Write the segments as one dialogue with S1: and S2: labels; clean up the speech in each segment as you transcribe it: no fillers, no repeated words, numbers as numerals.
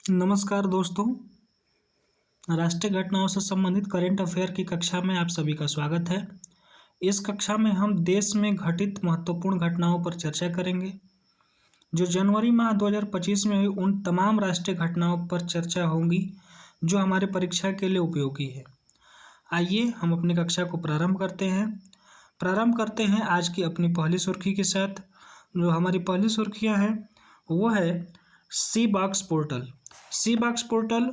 S1: नमस्कार दोस्तों। राष्ट्रीय घटनाओं से संबंधित करंट अफेयर की कक्षा में आप सभी का स्वागत है। इस कक्षा में हम देश में घटित महत्वपूर्ण घटनाओं पर चर्चा करेंगे। जो जनवरी माह 2025 में हुई उन तमाम राष्ट्रीय घटनाओं पर चर्चा होगी जो हमारे परीक्षा के लिए उपयोगी है। आइए हम अपनी कक्षा को प्रारंभ करते हैं आज की अपनी पहली सुर्खी के साथ। जो हमारी पहली सुर्खियाँ हैं वो है सी बॉक्स पोर्टल। सी बॉक्स पोर्टल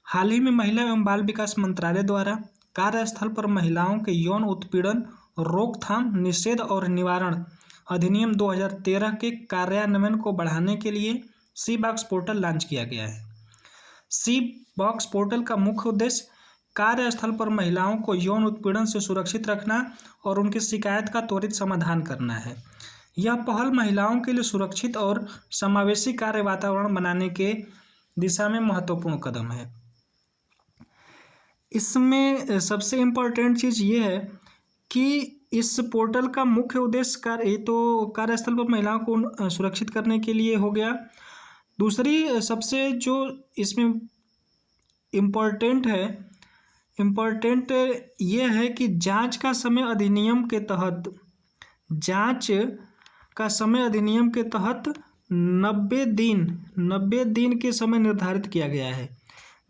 S1: हाल ही में महिला एवं बाल विकास मंत्रालय द्वारा कार्यस्थल पर महिलाओं के यौन उत्पीड़न रोकथाम निषेध और निवारण अधिनियम 2013 के कार्यान्वयन को बढ़ाने के लिए सी बॉक्स पोर्टल लॉन्च किया गया है। सी बॉक्स पोर्टल का मुख्य उद्देश्य कार्यस्थल पर महिलाओं को यौन उत्पीड़न से सुरक्षित रखना और उनकी शिकायत का त्वरित समाधान करना है। यह पहल महिलाओं के लिए सुरक्षित और समावेशी कार्य वातावरण बनाने के दिशा में महत्वपूर्ण कदम है। इसमें सबसे इम्पोर्टेंट चीज़ ये है कि इस पोर्टल का मुख्य उद्देश्य कार्यस्थल पर महिलाओं को सुरक्षित करने के लिए हो गया। दूसरी सबसे जो इसमें इम्पोर्टेंट ये है कि जांच का समय अधिनियम के तहत 90 दिन के समय निर्धारित किया गया है,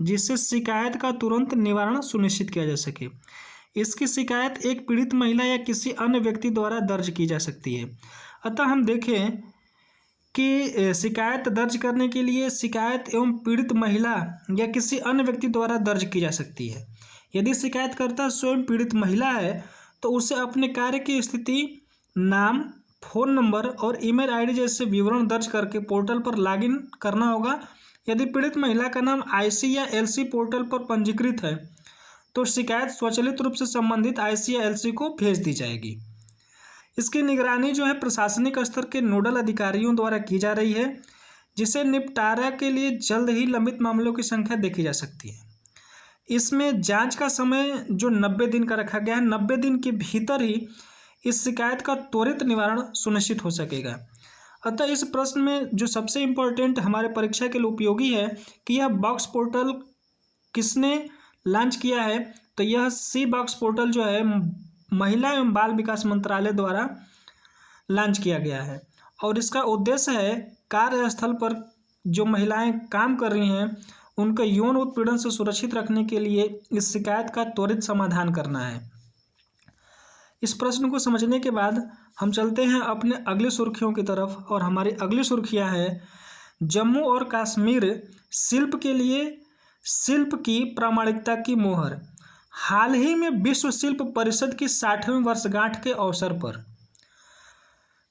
S1: जिससे शिकायत का तुरंत निवारण सुनिश्चित किया जा सके। इसकी शिकायत एक पीड़ित महिला या किसी अन्य व्यक्ति द्वारा दर्ज की जा सकती है। अतः हम देखें कि शिकायत दर्ज करने के लिए शिकायत एवं पीड़ित महिला या किसी अन्य व्यक्ति द्वारा दर्ज की जा सकती है। यदि शिकायतकर्ता स्वयं पीड़ित महिला है तो उसे अपने कार्य की स्थिति, नाम, फ़ोन नंबर और ईमेल आईडी जैसे विवरण दर्ज करके पोर्टल पर लॉगिन करना होगा। यदि पीड़ित महिला का नाम आईसी या एलसी पोर्टल पर पंजीकृत है तो शिकायत स्वचालित रूप से संबंधित आईसी या एलसी को भेज दी जाएगी। इसकी निगरानी जो है प्रशासनिक स्तर के नोडल अधिकारियों द्वारा की जा रही है, जिसे निपटारा के लिए जल्द ही लंबित मामलों की संख्या देखी जा सकती है। इसमें जांच का समय जो 90 दिन का रखा गया है, 90 दिन के भीतर ही इस शिकायत का त्वरित निवारण सुनिश्चित हो सकेगा। अतः इस प्रश्न में जो सबसे इम्पोर्टेंट हमारे परीक्षा के लिए उपयोगी है कि यह बॉक्स पोर्टल किसने लॉन्च किया है, तो यह सी बॉक्स पोर्टल जो है महिला एवं बाल विकास मंत्रालय द्वारा लॉन्च किया गया है और इसका उद्देश्य है कार्यस्थल पर जो महिलाएं काम कर रही हैं उनके यौन उत्पीड़न से सुरक्षित रखने के लिए इस शिकायत का त्वरित समाधान करना है। इस प्रश्न को समझने के बाद हम चलते हैं अपने अगली सुर्खियों की तरफ और हमारी अगली सुर्खियां हैं जम्मू और कश्मीर शिल्प के लिए शिल्प की प्रामाणिकता की मोहर। हाल ही में विश्व शिल्प परिषद की 60वीं वर्षगांठ के अवसर पर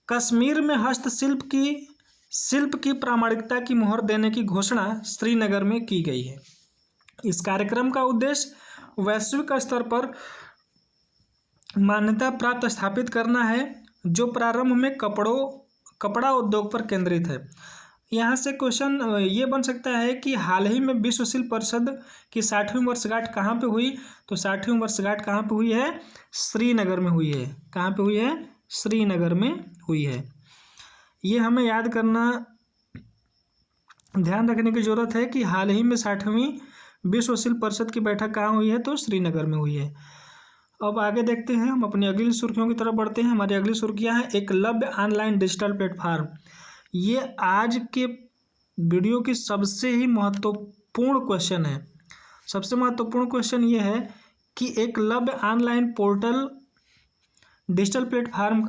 S1: कश्मीर में शिल्प की प्रामाणिकता की मोहर देने की घोषणा श्रीनगर में की गई है। इस कार्यक्रम का उद्देश्य वैश्विक स्तर पर मान्यता प्राप्त स्थापित करना है, जो प्रारंभ में कपड़ा उद्योग पर केंद्रित है। यहाँ से क्वेश्चन ये बन सकता है कि हाल ही में विश्व शिल्प परिषद की 60वीं वर्षगांठ कहाँ पे हुई, तो 60वीं वर्षगांठ कहाँ पे हुई है? श्रीनगर में हुई है। कहाँ पे हुई है? श्रीनगर में हुई है। ये हमें याद करना, ध्यान रखने की ज़रूरत है कि हाल ही में 60वीं विश्व शिल्प परिषद की बैठक कहाँ हुई है, तो श्रीनगर में हुई है। अब आगे देखते हैं, हम अपनी अगली सुर्खियों की तरफ बढ़ते हैं। हमारी अगली सुर्खियाँ हैं एकलव्य ऑनलाइन डिजिटल प्लेटफार्म। ये आज के वीडियो की सबसे ही महत्वपूर्ण क्वेश्चन है। सबसे महत्वपूर्ण क्वेश्चन ये है कि Eklavya online portal digital platform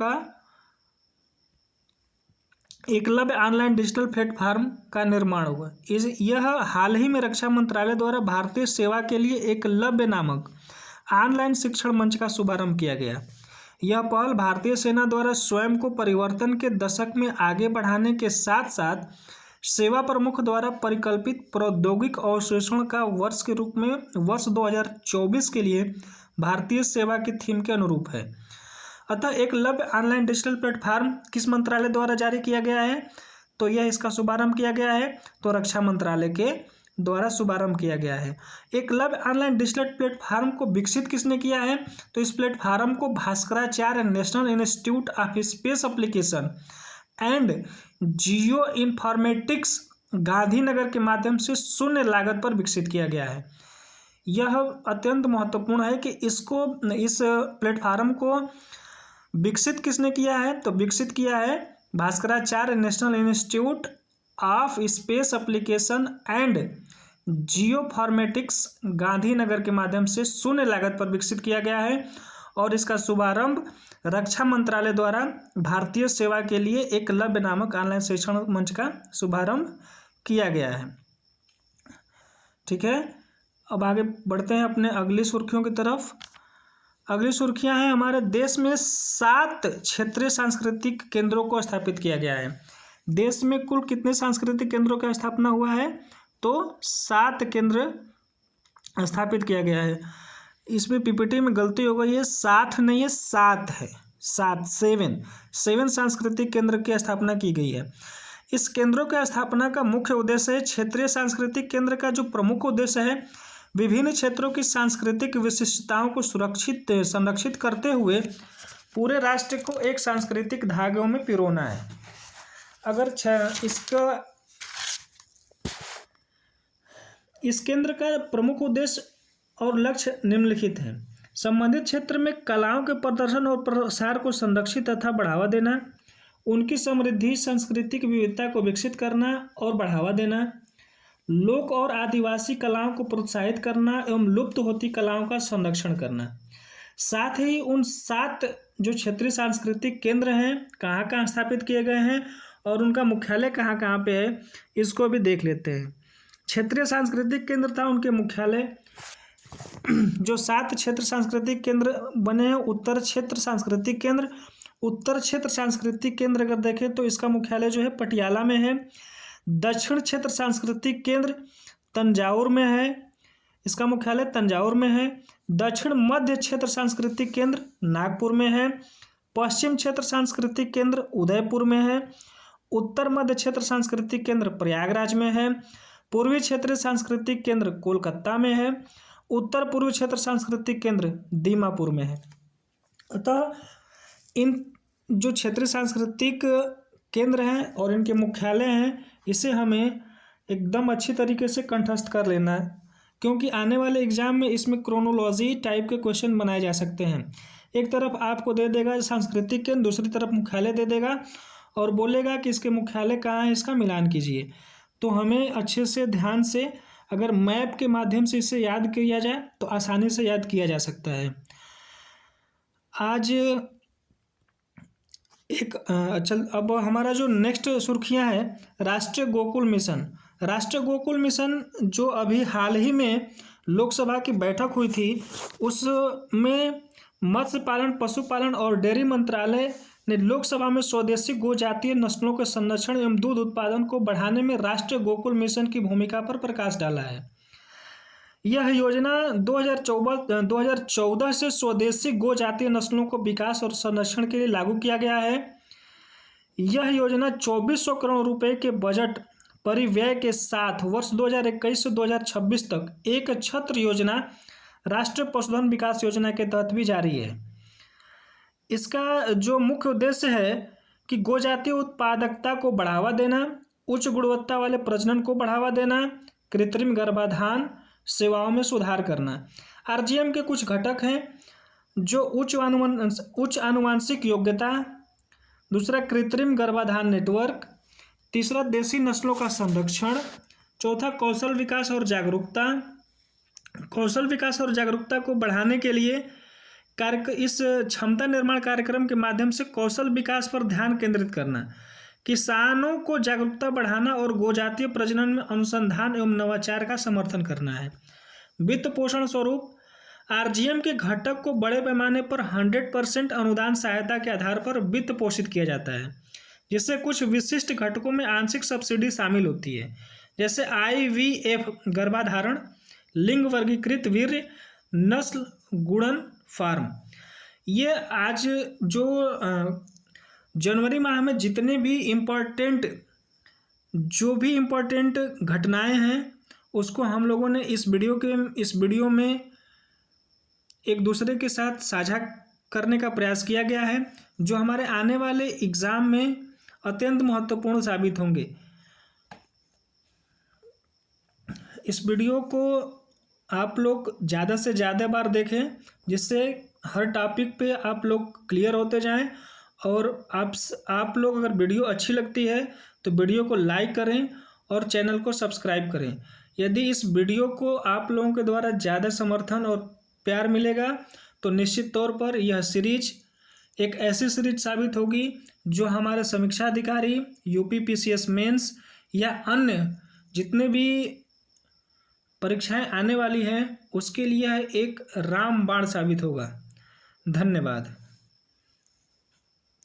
S1: का निर्माण हुआ। यह हाल ही में रक्षा मंत्रालय द्वारा भारतीय सेवा के लिए एकलव्य नामक ऑनलाइन शिक्षण मंच का शुभारंभ किया गया। यह पहल भारतीय सेना द्वारा स्वयं को परिवर्तन के दशक में आगे बढ़ाने के साथ साथ सेवा प्रमुख द्वारा परिकल्पित प्रौद्योगिक अवशोषण का वर्ष के रूप में वर्ष 2024 के लिए भारतीय सेवा की थीम के अनुरूप है। अतः एकलव्य ऑनलाइन डिजिटल प्लेटफार्म किस मंत्रालय द्वारा जारी किया गया है, तो यह इसका शुभारंभ किया गया है तो रक्षा मंत्रालय के द्वारा शुभारंभ किया गया है। एकलव्य ऑनलाइन डिजिटल प्लेटफार्म को विकसित किसने किया है, तो इस प्लेटफार्म को Bhaskaracharya national institute of space application and geo informatics Gandhinagar के माध्यम से शून्य लागत पर विकसित किया गया है। यह अत्यंत महत्वपूर्ण है कि इस प्लेटफार्म को विकसित किसने किया है, तो विकसित किया है Bhaskaracharya national institute of space application and geoinformatics Gandhinagar के माध्यम से शून्य लागत पर विकसित किया गया है। और इसका शुभारंभ रक्षा मंत्रालय द्वारा भारतीय सेवा के लिए एकलव्य नामक ऑनलाइन शिक्षण मंच का शुभारंभ किया गया है। ठीक है, अब आगे बढ़ते हैं अपने अगली सुर्खियों की तरफ। अगली सुर्खियां हैं, हमारे देश में 7 क्षेत्रीय सांस्कृतिक केंद्रों को स्थापित किया गया है। देश में कुल कितने सांस्कृतिक केंद्रों का स्थापना हुआ है, तो 7 केंद्र स्थापित किया गया है। इसमें पीपीटी में गलती हो गई है, 7 नहीं है 7 है, 7 सांस्कृतिक केंद्र की स्थापना की गई है। इस केंद्रों की स्थापना का मुख्य उद्देश्य है, क्षेत्रीय सांस्कृतिक केंद्र का जो प्रमुख उद्देश्य है, विभिन्न क्षेत्रों की सांस्कृतिक विशिष्टताओं को संरक्षित करते हुए पूरे राष्ट्र को एक सांस्कृतिक धागों में पिरोना है। अगर इस केंद्र का प्रमुख उद्देश्य और लक्ष्य निम्नलिखित है। संबंधित क्षेत्र में कलाओं के प्रदर्शन और प्रसार को संरक्षित तथा बढ़ावा देना, उनकी समृद्धि सांस्कृतिक विविधता को विकसित करना और बढ़ावा देना, लोक और आदिवासी कलाओं को प्रोत्साहित करना एवं लुप्त होती कलाओं का संरक्षण करना। साथ ही उन 7 जो क्षेत्रीय सांस्कृतिक केंद्र हैं कहाँ कहाँ स्थापित किए गए हैं और उनका मुख्यालय कहाँ कहाँ पे है, इसको भी देख लेते हैं। क्षेत्रीय सांस्कृतिक केंद्र था, उनके मुख्यालय जो 7 क्षेत्र सांस्कृतिक केंद्र बने हैं। उत्तर क्षेत्र सांस्कृतिक केंद्र अगर देखें तो इसका मुख्यालय जो है पटियाला में है। दक्षिण क्षेत्र सांस्कृतिक केंद्र तंजावुर में है, इसका मुख्यालय तंजावुर में है। दक्षिण मध्य क्षेत्र सांस्कृतिक केंद्र नागपुर में है। पश्चिम क्षेत्र सांस्कृतिक केंद्र उदयपुर में है। उत्तर मध्य क्षेत्र सांस्कृतिक केंद्र प्रयागराज में है। पूर्वी क्षेत्रीय सांस्कृतिक केंद्र कोलकाता में है। उत्तर पूर्वी क्षेत्र सांस्कृतिक केंद्र दीमापुर में है। अतः इन जो क्षेत्रीय सांस्कृतिक केंद्र हैं और इनके मुख्यालय हैं, इसे हमें एकदम अच्छी तरीके से कंठस्थ कर लेना है, क्योंकि आने वाले एग्जाम में इसमें क्रोनोलॉजी टाइप के क्वेश्चन बनाए जा सकते हैं। एक तरफ आपको दे देगा सांस्कृतिक केंद्र, दूसरी तरफ मुख्यालय दे देगा और बोलेगा कि इसके मुख्यालय कहाँ है, इसका मिलान कीजिए। तो हमें अच्छे से ध्यान से अगर मैप के माध्यम से इसे याद किया जाए तो आसानी से याद किया जा सकता है। आज अब हमारा जो नेक्स्ट सुर्खियां है, राष्ट्रीय गोकुल मिशन। राष्ट्रीय गोकुल मिशन जो अभी हाल ही में लोकसभा की बैठक हुई थी, उसमें मत्स्य पालन, पशुपालन और डेयरी मंत्रालय ने लोकसभा में स्वदेशी गो जातीय नस्लों के संरक्षण एवं दूध उत्पादन को बढ़ाने में राष्ट्रीय गोकुल मिशन की भूमिका पर प्रकाश डाला है। यह योजना 2014 से स्वदेशी गो जातीय नस्लों को विकास और संरक्षण के लिए लागू किया गया है। यह योजना 2400 करोड़ रुपए के बजट परिव्यय के साथ वर्ष 2021 से 2026 तक एक छत्र योजना राष्ट्रीय पशुधन विकास योजना के तहत भी जारी है। इसका जो मुख्य उद्देश्य है कि गो जातीय उत्पादकता को बढ़ावा देना, उच्च गुणवत्ता वाले प्रजनन को बढ़ावा देना, कृत्रिम गर्भाधान सेवाओं में सुधार करना। आरजीएम के कुछ घटक हैं जो उच्च आनुवंशिक योग्यता, दूसरा कृत्रिम गर्भाधान नेटवर्क, तीसरा देसी नस्लों का संरक्षण, चौथा कौशल विकास और जागरूकता। कौशल विकास और जागरूकता को बढ़ाने के लिए इस क्षमता निर्माण कार्यक्रम के माध्यम से कौशल विकास पर ध्यान केंद्रित करना, किसानों को जागरूकता बढ़ाना और गोजातीय प्रजनन में अनुसंधान एवं नवाचार का समर्थन करना है। वित्त पोषण स्वरूप आरजीएम के घटक को बड़े पैमाने पर 100% अनुदान सहायता के आधार पर वित्त पोषित किया जाता है, जिससे कुछ विशिष्ट घटकों में आंशिक सब्सिडी शामिल होती है, जैसे IVF गर्भाधारण, लिंग वर्गीकृत वीर्य, नस्ल गुणन फार्म। ये आज जो जनवरी माह में जितने भी इम्पोर्टेंट घटनाएं हैं उसको हम लोगों ने इस वीडियो में एक दूसरे के साथ साझा करने का प्रयास किया गया है, जो हमारे आने वाले एग्ज़ाम में अत्यंत महत्वपूर्ण साबित होंगे। इस वीडियो को आप लोग ज़्यादा से ज़्यादा बार देखें, जिससे हर टॉपिक पे आप लोग क्लियर होते जाएं। और आप लोग अगर वीडियो अच्छी लगती है तो वीडियो को लाइक करें और चैनल को सब्सक्राइब करें। यदि इस वीडियो को आप लोगों के द्वारा ज़्यादा समर्थन और प्यार मिलेगा तो निश्चित तौर पर यह सीरीज एक ऐसी सीरीज साबित होगी जो हमारे समीक्षा अधिकारी, UPPCS मेंस या अन्य जितने भी परीक्षाएं आने वाली हैं उसके लिए एक रामबाण साबित होगा। धन्यवाद।